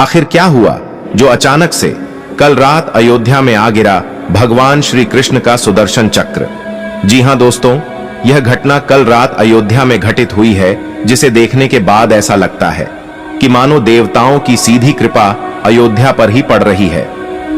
आखिर क्या हुआ जो अचानक से कल रात अयोध्या में आ गिरा भगवान श्री कृष्ण का सुदर्शन चक्र। जी हां दोस्तों, यह घटना कल रात अयोध्या में घटित हुई है, जिसे देखने के बाद ऐसा लगता है कि मानो देवताओं की सीधी कृपा अयोध्या पर ही पड़ रही है।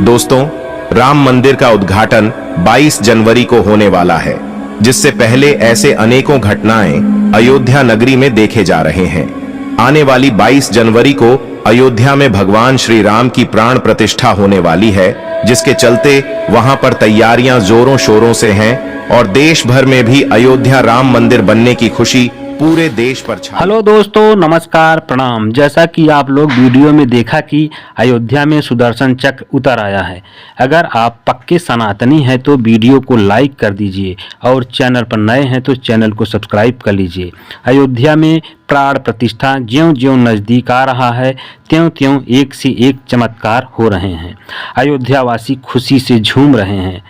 दोस्तों, राम मंदिर का उद्घाटन 22 जनवरी को होने वाला है, जिससे पहले ऐसे अनेकों घटनाएं अयोध्या नगरी में देखे जा रहे हैं। आने वाली 22 जनवरी को अयोध्या में भगवान श्री राम की प्राण प्रतिष्ठा होने वाली है, जिसके चलते वहां पर तैयारियां जोरों शोरों से हैं और देश भर में भी अयोध्या राम मंदिर बनने की खुशी पूरे देश पर छा। हेलो दोस्तों, नमस्कार, प्रणाम। जैसा कि आप लोग वीडियो में देखा कि अयोध्या में सुदर्शन चक्र उतर आया है। अगर आप पक्के सनातनी हैं तो वीडियो को लाइक कर दीजिए और चैनल पर नए हैं तो चैनल को सब्सक्राइब कर लीजिए। अयोध्या में प्राण प्रतिष्ठा ज्यों-ज्यों नज़दीक आ रहा है, त्यों-त्यों एक से एक चमत्कार हो रहे हैं। अयोध्यावासी खुशी से झूम रहे हैं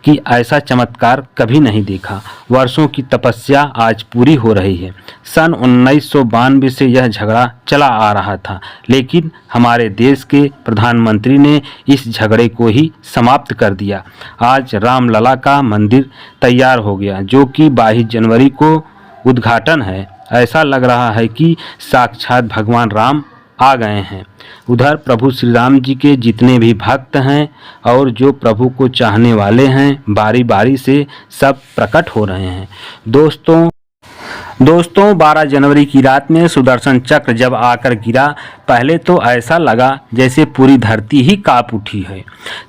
कि ऐसा चमत्कार कभी नहीं देखा। वर्षों की तपस्या आज पूरी हो रही है। सन 1992 से यह झगड़ा चला आ रहा था, लेकिन हमारे देश के प्रधानमंत्री ने इस झगड़े को ही समाप्त कर दिया। आज रामलला का मंदिर तैयार हो गया, जो कि 22 जनवरी को उद्घाटन है। ऐसा लग रहा है कि साक्षात भगवान राम आ गए हैं। उधर प्रभु श्री राम जी के जितने भी भक्त हैं और जो प्रभु को चाहने वाले हैं, बारी बारी से सब प्रकट हो रहे हैं। दोस्तों 12 जनवरी की रात में सुदर्शन चक्र जब आकर गिरा, पहले तो ऐसा लगा जैसे पूरी धरती ही कांप उठी है।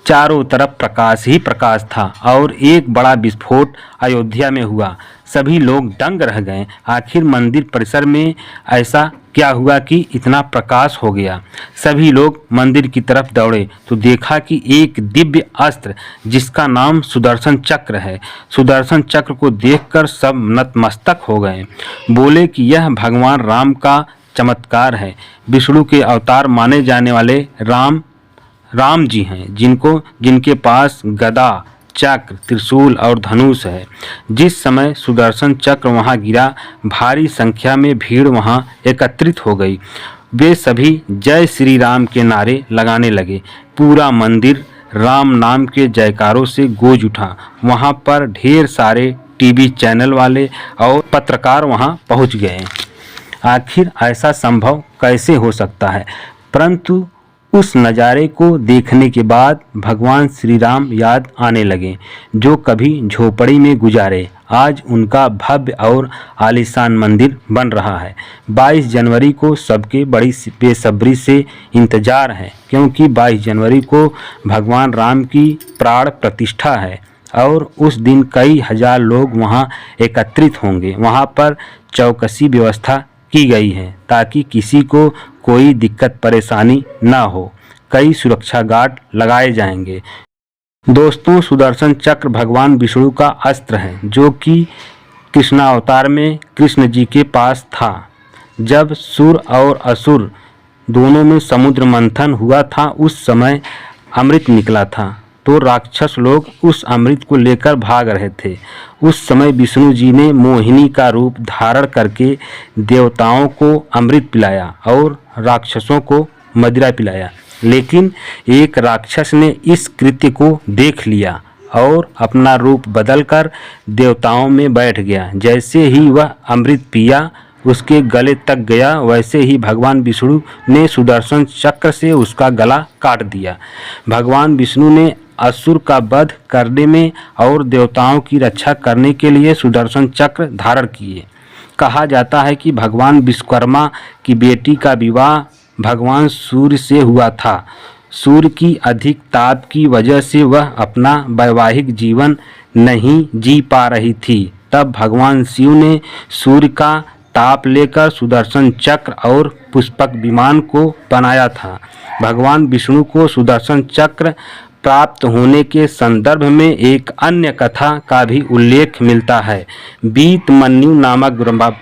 चारों तरफ प्रकाश ही प्रकाश था और एक बड़ा विस्फोट अयोध्या में हुआ। सभी लोग दंग रह गए। आखिर मंदिर परिसर में ऐसा क्या हुआ कि इतना प्रकाश हो गया। सभी लोग मंदिर की तरफ दौड़े तो देखा कि एक दिव्य अस्त्र, जिसका नाम सुदर्शन चक्र है। सुदर्शन चक्र को देखकर सब नतमस्तक हो गए। बोले कि यह भगवान राम का चमत्कार है। विष्णु के अवतार माने जाने वाले राम जी हैं, जिनके पास गदा, चक्र, त्रिशूल और धनुष है। जिस समय सुदर्शन चक्र वहां गिरा, भारी संख्या में भीड़ वहां एकत्रित हो गई। वे सभी जय श्री राम के नारे लगाने लगे। पूरा मंदिर राम नाम के जयकारों से गूंज उठा। वहां पर ढेर सारे टीवी चैनल वाले और पत्रकार वहां पहुंच गए। आखिर ऐसा संभव कैसे हो सकता है? परंतु उस नज़ारे को देखने के बाद भगवान श्री राम याद आने लगे, जो कभी झोपड़ी में गुजारे। आज उनका भव्य और आलीशान मंदिर बन रहा है। 22 जनवरी को सबके बड़ी बेसब्री से इंतजार है, क्योंकि 22 जनवरी को भगवान राम की प्राण प्रतिष्ठा है और उस दिन कई हजार लोग वहां एकत्रित होंगे। वहां पर चौकसी व्यवस्था की गई है ताकि किसी को कोई दिक्कत परेशानी ना हो। कई सुरक्षा गार्ड लगाए जाएंगे। दोस्तों, सुदर्शन चक्र भगवान विष्णु का अस्त्र है, जो कि कृष्णावतार में कृष्ण जी के पास था। जब सुर और असुर दोनों में समुद्र मंथन हुआ था, उस समय अमृत निकला था, तो राक्षस लोग उस अमृत को लेकर भाग रहे थे। उस समय विष्णु जी ने मोहिनी का रूप धारण करके देवताओं को अमृत पिलाया और राक्षसों को मदिरा पिलाया। लेकिन एक राक्षस ने इस कृत्य को देख लिया और अपना रूप बदलकर देवताओं में बैठ गया। जैसे ही वह अमृत पिया उसके गले तक गया, वैसे ही भगवान विष्णु ने सुदर्शन चक्र से उसका गला काट दिया। भगवान विष्णु ने असुर का वध करने में और देवताओं की रक्षा करने के लिए सुदर्शन चक्र धारण किए। कहा जाता है कि भगवान विश्वकर्मा की बेटी का विवाह भगवान सूर्य से हुआ था। सूर्य की अधिक ताप की वजह से वह अपना वैवाहिक जीवन नहीं जी पा रही थी। तब भगवान शिव ने सूर्य का ताप लेकर सुदर्शन चक्र और पुष्पक विमान को बनाया था। भगवान विष्णु को सुदर्शन चक्र प्राप्त होने के संदर्भ में एक अन्य कथा का भी उल्लेख मिलता है। बीतमन्यु नामक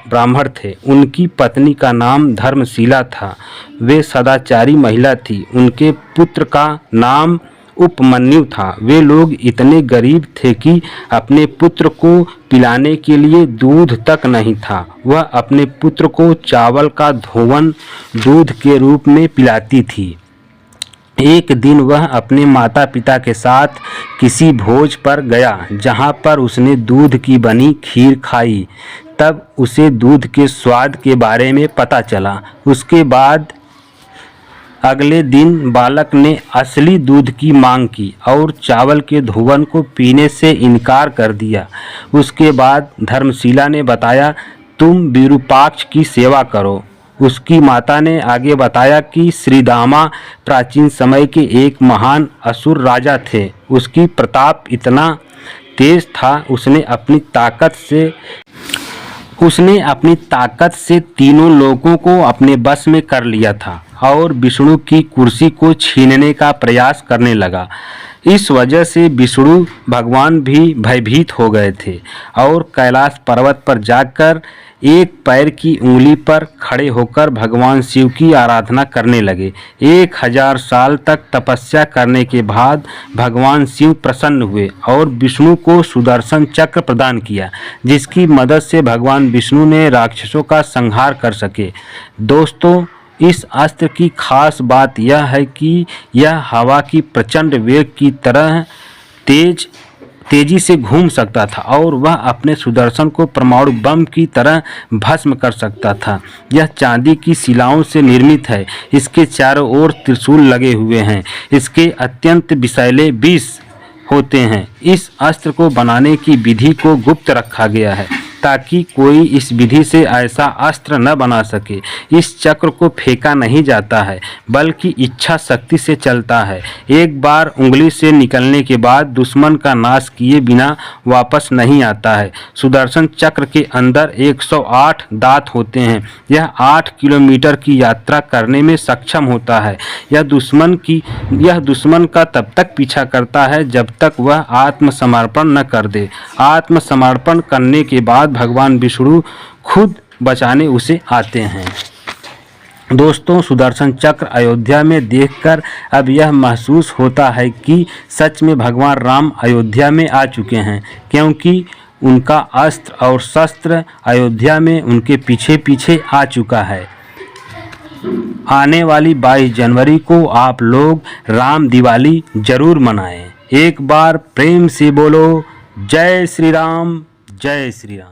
ब्राह्मण थे। उनकी पत्नी का नाम धर्मशीला था। वे सदाचारी महिला थी। उनके पुत्र का नाम उपमन्यु था। वे लोग इतने गरीब थे कि अपने पुत्र को पिलाने के लिए दूध तक नहीं था। वह अपने पुत्र को चावल का धोवन दूध के रूप में पिलाती थी। एक दिन वह अपने माता पिता के साथ किसी भोज पर गया, जहाँ पर उसने दूध की बनी खीर खाई। तब उसे दूध के स्वाद के बारे में पता चला। उसके बाद अगले दिन बालक ने असली दूध की मांग की और चावल के धोवन को पीने से इनकार कर दिया। उसके बाद धर्मशिला ने बताया, तुम विरूपाक्ष की सेवा करो। उसकी माता ने आगे बताया कि श्रीदामा प्राचीन समय के एक महान असुर राजा थे। उसकी प्रताप इतना तेज था, उसने अपनी ताकत से तीनों लोगों को अपने बस में कर लिया था और विष्णु की कुर्सी को छीनने का प्रयास करने लगा। इस वजह से विष्णु भगवान भी भयभीत हो गए थे और कैलाश पर्वत पर जाकर एक पैर की उंगली पर खड़े होकर भगवान शिव की आराधना करने लगे। 1000 साल तक तपस्या करने के बाद भगवान शिव प्रसन्न हुए और विष्णु को सुदर्शन चक्र प्रदान किया, जिसकी मदद से भगवान विष्णु ने राक्षसों का संहार कर सके। दोस्तों, इस अस्त्र की खास बात यह है कि यह हवा की प्रचंड वेग की तरह तेजी से घूम सकता था और वह अपने सुदर्शन को परमाणु बम की तरह भस्म कर सकता था। यह चांदी की शिलाओं से निर्मित है। इसके चारों ओर त्रिशूल लगे हुए हैं। इसके अत्यंत विषैले विष होते हैं। इस अस्त्र को बनाने की विधि को गुप्त रखा गया है ताकि कोई इस विधि से ऐसा अस्त्र न बना सके। इस चक्र को फेंका नहीं जाता है, बल्कि इच्छा शक्ति से चलता है। एक बार उंगली से निकलने के बाद दुश्मन का नाश किए बिना वापस नहीं आता है। सुदर्शन चक्र के अंदर 108 दांत होते हैं। यह 8 किलोमीटर की यात्रा करने में सक्षम होता है। यह दुश्मन का तब तक पीछा करता है जब तक वह आत्मसमर्पण न कर दे। आत्मसमर्पण करने के बाद भगवान विष्णु खुद बचाने उसे आते हैं। दोस्तों, सुदर्शन चक्र अयोध्या में देखकर अब यह महसूस होता है कि सच में भगवान राम अयोध्या में आ चुके हैं, क्योंकि उनका अस्त्र और शस्त्र अयोध्या में उनके पीछे पीछे आ चुका है। आने वाली 22 जनवरी को आप लोग राम दिवाली जरूर मनाएं। एक बार प्रेम से बोलो, जय श्री राम, जय श्री राम।